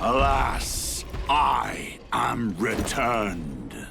Alas, I am returned,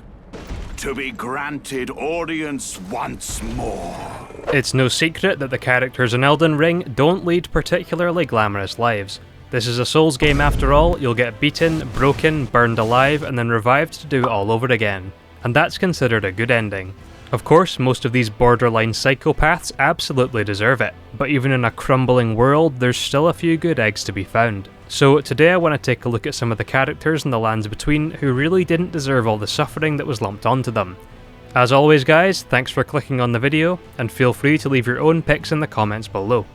to be granted audience once more. It's no secret that the characters in Elden Ring don't lead particularly glamorous lives. This is a Souls game after all. You'll get beaten, broken, burned alive, and then revived to do it all over again. And that's considered a good ending. Of course, most of these borderline psychopaths absolutely deserve it, but even in a crumbling world, there's still a few good eggs to be found. So today I want to take a look at some of the characters in the lands between who really didn't deserve all the suffering that was lumped onto them. As always guys, thanks for clicking on the video, and feel free to leave your own picks in the comments below.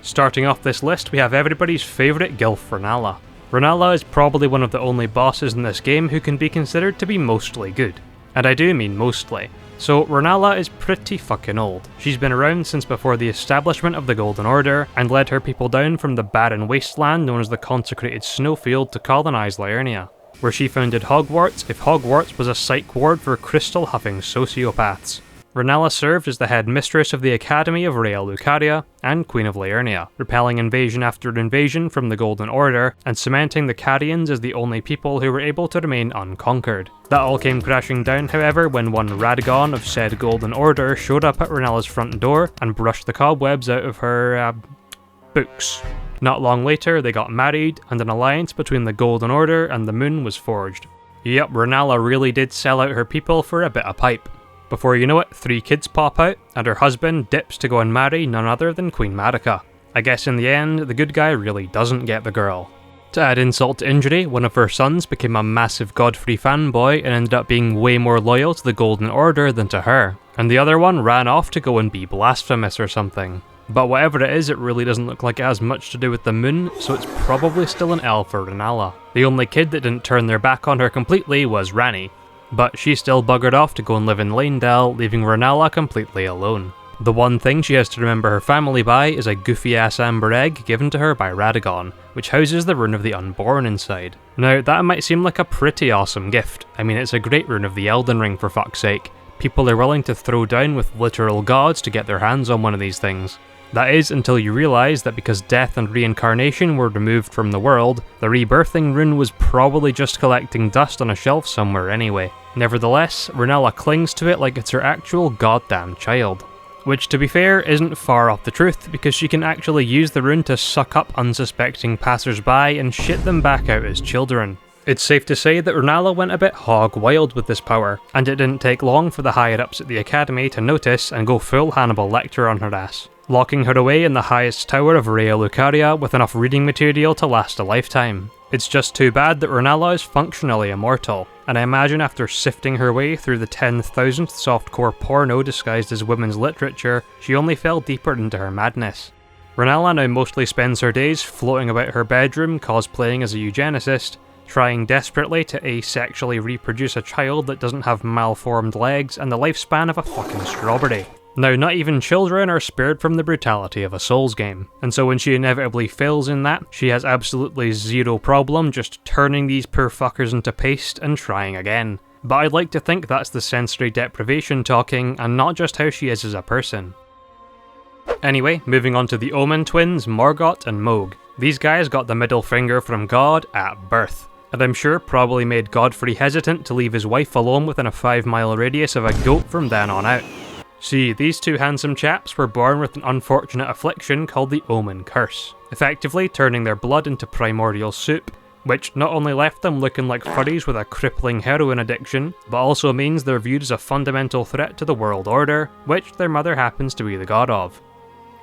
Starting off this list, we have everybody's favourite gilf, Rennala. Rennala is probably one of the only bosses in this game who can be considered to be mostly good. And I do mean mostly. So Rennala is pretty fucking old. She's been around since before the establishment of the Golden Order, and led her people down from the barren wasteland known as the Consecrated Snowfield to colonise Liurnia, where she founded Hogwarts if Hogwarts was a psych ward for crystal-huffing sociopaths. Rennala served as the head mistress of the Academy of Lucaria and Queen of Liurnia, repelling invasion after invasion from the Golden Order and cementing the Carians as the only people who were able to remain unconquered. That all came crashing down, however, when one Radagon of said Golden Order showed up at Renala's front door and brushed the cobwebs out of her, books. Not long later, they got married, and an alliance between the Golden Order and the Moon was forged. Yep, Rennala really did sell out her people for a bit of pipe. Before you know it, 3 kids pop out, and her husband dips to go and marry none other than Queen Marika. I guess in the end, the good guy really doesn't get the girl. To add insult to injury, one of her sons became a massive Godfrey fanboy and ended up being way more loyal to the Golden Order than to her, and the other one ran off to go and be blasphemous or something. But whatever it is, it really doesn't look like it has much to do with the Moon, so it's probably still an L for Rennala. The only kid that didn't turn their back on her completely was Ranni, but she still buggered off to go and live in Leyndell, leaving Rennala completely alone. The one thing she has to remember her family by is a goofy-ass amber egg given to her by Radagon, which houses the Rune of the Unborn inside. Now, that might seem like a pretty awesome gift. I mean, it's a great rune of the Elden Ring for fuck's sake. People are willing to throw down with literal gods to get their hands on one of these things. That is, until you realise that because death and reincarnation were removed from the world, the rebirthing rune was probably just collecting dust on a shelf somewhere anyway. Nevertheless, Rennala clings to it like it's her actual goddamn child. Which, to be fair, isn't far off the truth, because she can actually use the rune to suck up unsuspecting passers-by and shit them back out as children. It's safe to say that Rennala went a bit hog wild with this power, and it didn't take long for the higher-ups at the Academy to notice and go full Hannibal Lecter on her ass, locking her away in the highest tower of Lucaria with enough reading material to last a lifetime. It's just too bad that Rennala is functionally immortal, and I imagine after sifting her way through the 10,000th softcore porno disguised as women's literature, she only fell deeper into her madness. Rennala now mostly spends her days floating about her bedroom cosplaying as a eugenicist, trying desperately to asexually reproduce a child that doesn't have malformed legs and the lifespan of a fucking strawberry. Now, not even children are spared from the brutality of a Souls game, and so when she inevitably fails in that, she has absolutely zero problem just turning these poor fuckers into paste and trying again. But I'd like to think that's the sensory deprivation talking, and not just how she is as a person. Anyway, moving on to the Omen twins, Morgott and Mohg. These guys got the middle finger from God at birth, and I'm sure probably made Godfrey hesitant to leave his wife alone within a 5-mile radius of a goat from then on out. See, these two handsome chaps were born with an unfortunate affliction called the Omen Curse, effectively turning their blood into primordial soup, which not only left them looking like furries with a crippling heroin addiction, but also means they're viewed as a fundamental threat to the world order, which their mother happens to be the god of.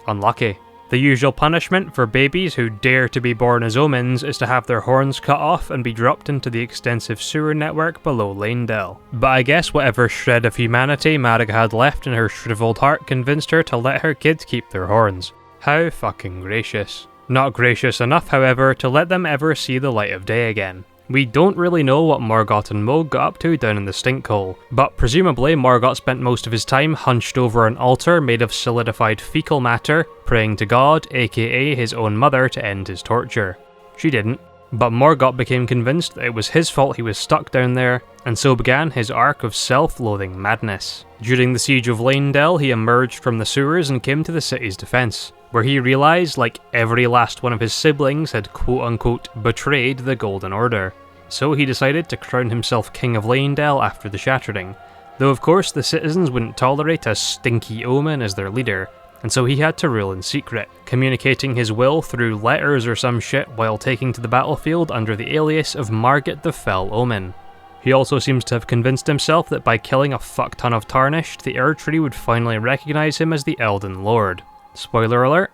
Unlucky. The usual punishment for babies who dare to be born as omens is to have their horns cut off and be dropped into the extensive sewer network below Leyndell. But I guess whatever shred of humanity Marika had left in her shriveled heart convinced her to let her kids keep their horns. How fucking gracious. Not gracious enough, however, to let them ever see the light of day again. We don't really know what Morgott and Mohg got up to down in the stinkhole, but presumably Morgott spent most of his time hunched over an altar made of solidified fecal matter, praying to God, aka his own mother, to end his torture. She didn't. But Morgott became convinced that it was his fault he was stuck down there, and so began his arc of self-loathing madness. During the siege of Leyndell, he emerged from the sewers and came to the city's defence, where he realised, like every last one of his siblings, had quote-unquote betrayed the Golden Order. So he decided to crown himself King of Leyndell after the Shattering, though of course the citizens wouldn't tolerate a stinky omen as their leader, and so he had to rule in secret, communicating his will through letters or some shit while taking to the battlefield under the alias of Morgott the Fell Omen. He also seems to have convinced himself that by killing a fuck ton of Tarnished, the Erdtree would finally recognise him as the Elden Lord. Spoiler alert?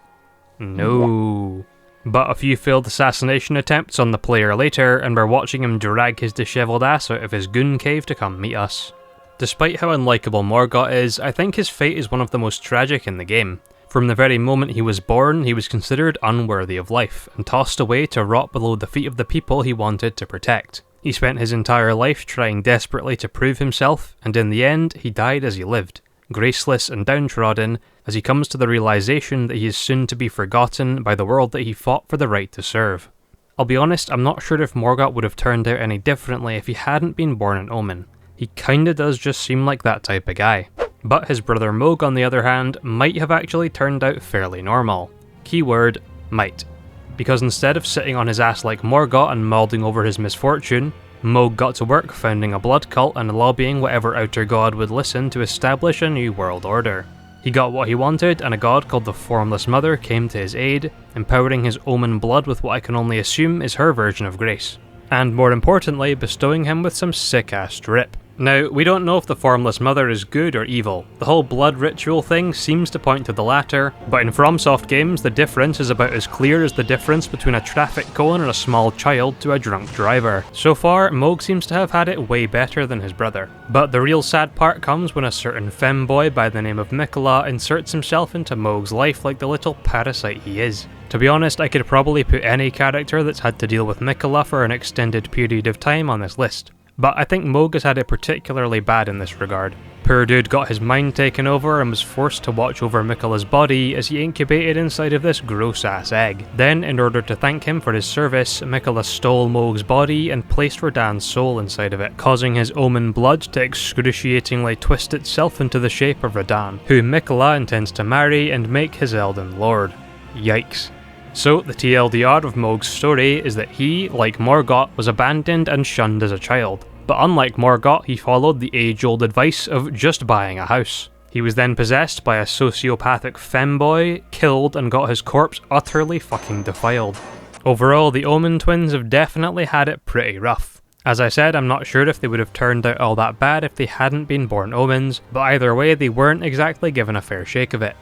No. But a few failed assassination attempts on the player later, and we're watching him drag his dishevelled ass out of his goon cave to come meet us. Despite how unlikable Morgott is, I think his fate is one of the most tragic in the game. From the very moment he was born, he was considered unworthy of life, and tossed away to rot below the feet of the people he wanted to protect. He spent his entire life trying desperately to prove himself, and in the end, he died as he lived, graceless and downtrodden, as he comes to the realisation that he is soon to be forgotten by the world that he fought for the right to serve. I'll be honest, I'm not sure if Morgott would have turned out any differently if he hadn't been born an Omen. He kinda does just seem like that type of guy. But his brother Mohg, on the other hand, might have actually turned out fairly normal. Keyword, might. Because instead of sitting on his ass like Morgott and moulding over his misfortune, Mohg got to work founding a blood cult and lobbying whatever outer god would listen to establish a new world order. He got what he wanted, and a god called the Formless Mother came to his aid, empowering his Omen blood with what I can only assume is her version of grace. And more importantly, bestowing him with some sick-ass drip. Now, we don't know if the Formless Mother is good or evil. The whole blood ritual thing seems to point to the latter, but in FromSoft games, the difference is about as clear as the difference between a traffic cone and a small child to a drunk driver. So far, Mohg seems to have had it way better than his brother. But the real sad part comes when a certain femboy by the name of Mikola inserts himself into Mohg's life like the little parasite he is. To be honest, I could probably put any character that's had to deal with Mikola for an extended period of time on this list. But I think Mohg has had it particularly bad in this regard. Poor dude got his mind taken over and was forced to watch over Mikola's body as he incubated inside of this gross-ass egg. Then, in order to thank him for his service, Mikola stole Mohg's body and placed Radahn's soul inside of it, causing his Omen blood to excruciatingly twist itself into the shape of Radahn, who Mikola intends to marry and make his Elden Lord. Yikes. So, the TLDR of Mohg's story is that he, like Morgott, was abandoned and shunned as a child. But unlike Morgott, he followed the age-old advice of just buying a house. He was then possessed by a sociopathic femboy, killed, and got his corpse utterly fucking defiled. Overall, the Omen twins have definitely had it pretty rough. As I said, I'm not sure if they would have turned out all that bad if they hadn't been born Omens, but either way, they weren't exactly given a fair shake of it.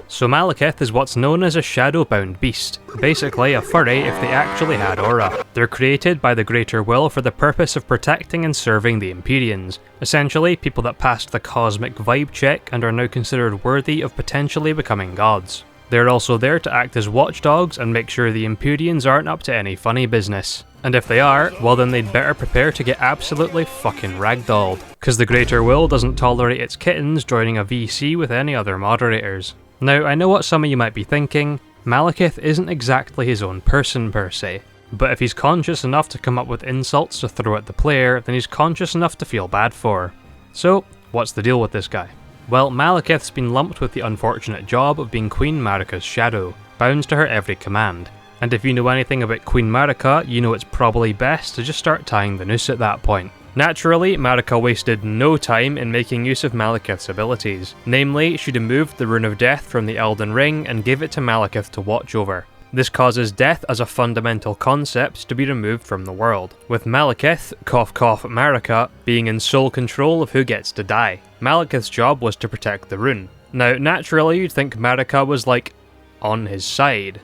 So Malekith is what's known as a shadow-bound beast, basically a furry if they actually had aura. They're created by the Greater Will for the purpose of protecting and serving the Empyreans, essentially people that passed the cosmic vibe check and are now considered worthy of potentially becoming gods. They're also there to act as watchdogs and make sure the Empyreans aren't up to any funny business. And if they are, well then they'd better prepare to get absolutely fucking ragdolled, cause the Greater Will doesn't tolerate its kittens joining a VC with any other moderators. Now, I know what some of you might be thinking, Malekith isn't exactly his own person per se, but if he's conscious enough to come up with insults to throw at the player, then he's conscious enough to feel bad for. So, what's the deal with this guy? Well, Malekith's been lumped with the unfortunate job of being Queen Marika's shadow, bound to her every command. And if you know anything about Queen Marika, you know it's probably best to just start tying the noose at that point. Naturally, Marika wasted no time in making use of Malekith's abilities. Namely, she removed the Rune of Death from the Elden Ring and gave it to Malekith to watch over. This causes death as a fundamental concept to be removed from the world, with Malekith, cough cough Marika, being in sole control of who gets to die. Malekith's job was to protect the rune. Now, naturally you'd think Marika was like, on his side.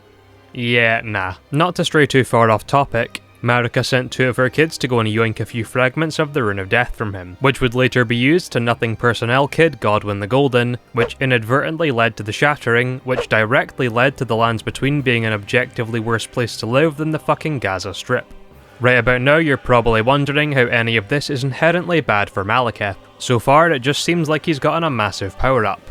Yeah, nah. Not to stray too far off topic, Marika sent two of her kids to go and yoink a few fragments of the Rune of Death from him, which would later be used to Nothing Personnel Kid Godwyn the Golden, which inadvertently led to the Shattering, which directly led to the Lands Between being an objectively worse place to live than the fucking Gaza Strip. Right about now you're probably wondering how any of this is inherently bad for Malekith. So far it just seems like he's gotten a massive power up.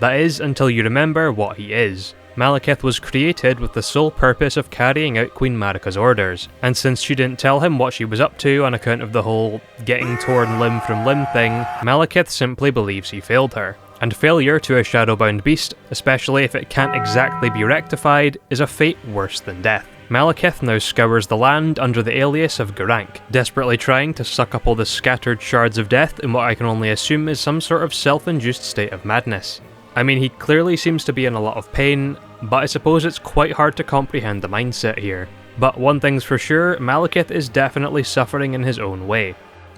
That is, until you remember what he is. Malekith was created with the sole purpose of carrying out Queen Marika's orders, and since she didn't tell him what she was up to on account of the whole getting torn limb from limb thing, Malekith simply believes he failed her. And failure to a shadowbound beast, especially if it can't exactly be rectified, is a fate worse than death. Malekith now scours the land under the alias of Garank, desperately trying to suck up all the scattered shards of death in what I can only assume is some sort of self-induced state of madness. I mean, he clearly seems to be in a lot of pain, but I suppose it's quite hard to comprehend the mindset here. But one thing's for sure, Malekith is definitely suffering in his own way.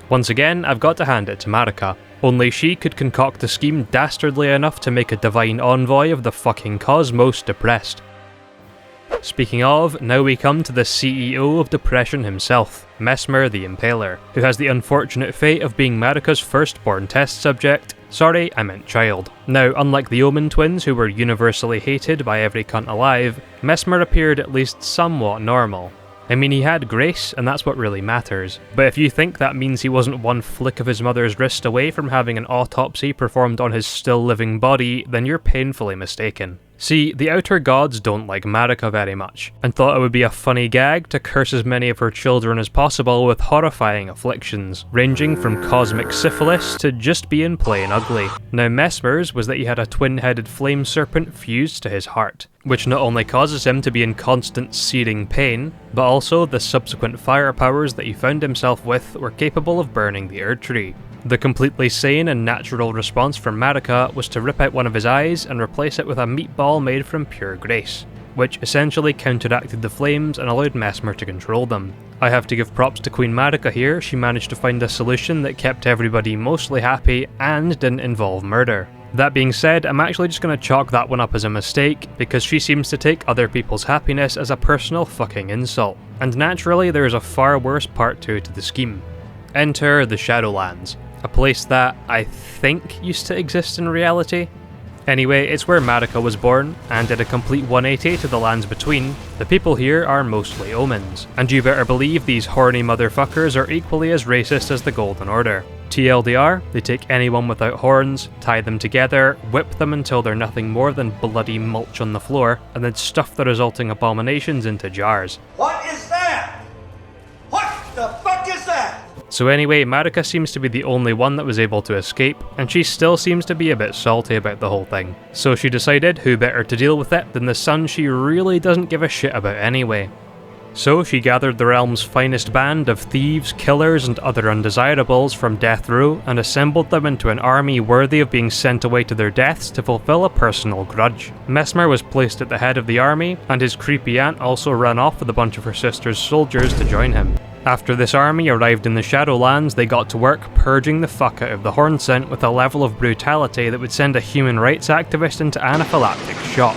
Once again, I've got to hand it to Marika. Only she could concoct a scheme dastardly enough to make a divine envoy of the fucking cosmos depressed. Speaking of, now we come to the CEO of depression himself, Messmer the Impaler, who has the unfortunate fate of being Marika's firstborn test subject. Sorry, I meant child. Now, unlike the Omen twins who were universally hated by every cunt alive, Messmer appeared at least somewhat normal. I mean, he had grace, and that's what really matters. But if you think that means he wasn't one flick of his mother's wrist away from having an autopsy performed on his still-living body, then you're painfully mistaken. See, the Outer Gods don't like Marika very much, and thought it would be a funny gag to curse as many of her children as possible with horrifying afflictions, ranging from cosmic syphilis to just being plain ugly. Now Messmer's was that he had a twin-headed flame serpent fused to his heart, which not only causes him to be in constant searing pain, but also the subsequent fire powers that he found himself with were capable of burning the Erd Tree. The completely sane and natural response from Marika was to rip out one of his eyes and replace it with a meatball made from pure grace, which essentially counteracted the flames and allowed Messmer to control them. I have to give props to Queen Marika here. She managed to find a solution that kept everybody mostly happy and didn't involve murder. That being said, I'm actually just going to chalk that one up as a mistake, because she seems to take other people's happiness as a personal fucking insult. And naturally, there is a far worse part 2 to the scheme. Enter the Shadowlands, a place that I think used to exist in reality. Anyway, it's where Marika was born, and did a complete 180 to the lands between. The people here are mostly omens, and you better believe these horny motherfuckers are equally as racist as the Golden Order. TLDR, they take anyone without horns, tie them together, whip them until they're nothing more than bloody mulch on the floor, and then stuff the resulting abominations into jars. What is that? What the fuck is that? So anyway, Marika seems to be the only one that was able to escape, and she still seems to be a bit salty about the whole thing. So she decided who better to deal with it than the son she really doesn't give a shit about anyway. So she gathered the realm's finest band of thieves, killers, and other undesirables from death row, and assembled them into an army worthy of being sent away to their deaths to fulfill a personal grudge. Messmer was placed at the head of the army, and his creepy aunt also ran off with a bunch of her sister's soldiers to join him. After this army arrived in the Shadowlands, they got to work purging the fuck out of the Hornsent with a level of brutality that would send a human rights activist into anaphylactic shock.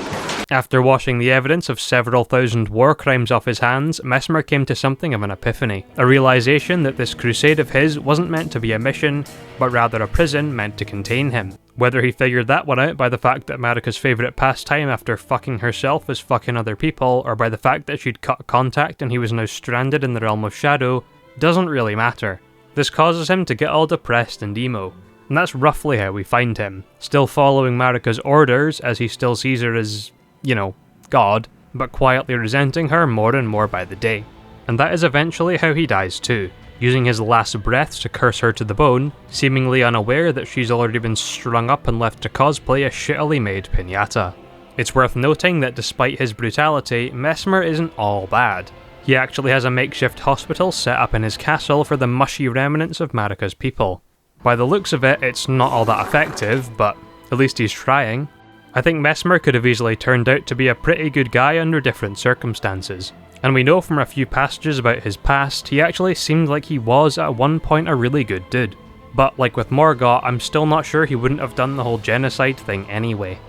After washing the evidence of several thousand war crimes off his hands, Messmer came to something of an epiphany. A realization that this crusade of his wasn't meant to be a mission, but rather a prison meant to contain him. Whether he figured that one out by the fact that Marika's favourite pastime after fucking herself was fucking other people, or by the fact that she'd cut contact and he was now stranded in the realm of shadow, doesn't really matter. This causes him to get all depressed and emo. And that's roughly how we find him. Still following Marika's orders, as he still sees her as, you know, God, but quietly resenting her more and more by the day. And that is eventually how he dies too, using his last breaths to curse her to the bone, seemingly unaware that she's already been strung up and left to cosplay a shittily made piñata. It's worth noting that despite his brutality, Messmer isn't all bad. He actually has a makeshift hospital set up in his castle for the mushy remnants of Marika's people. By the looks of it, it's not all that effective, but at least he's trying. I think Messmer could have easily turned out to be a pretty good guy under different circumstances. And we know from a few passages about his past, he actually seemed like he was at one point a really good dude. But like with Morgott, I'm still not sure he wouldn't have done the whole genocide thing anyway.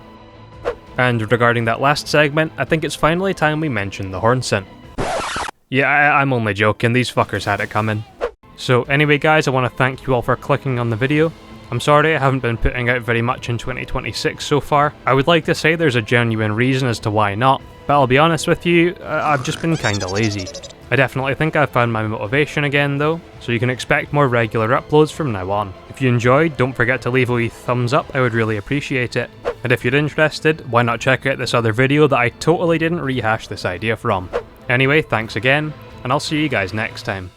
And regarding that last segment, I think it's finally time we mention the Hornsent. Yeah, I'm only joking, these fuckers had it coming. So anyway guys, I want to thank you all for clicking on the video. I'm sorry I haven't been putting out very much in 2026 so far. I would like to say there's a genuine reason as to why not, but I'll be honest with you, I've just been kinda lazy. I definitely think I've found my motivation again though, so you can expect more regular uploads from now on. If you enjoyed, don't forget to leave a wee thumbs up, I would really appreciate it. And if you're interested, why not check out this other video that I totally didn't rehash this idea from. Anyway, thanks again, and I'll see you guys next time.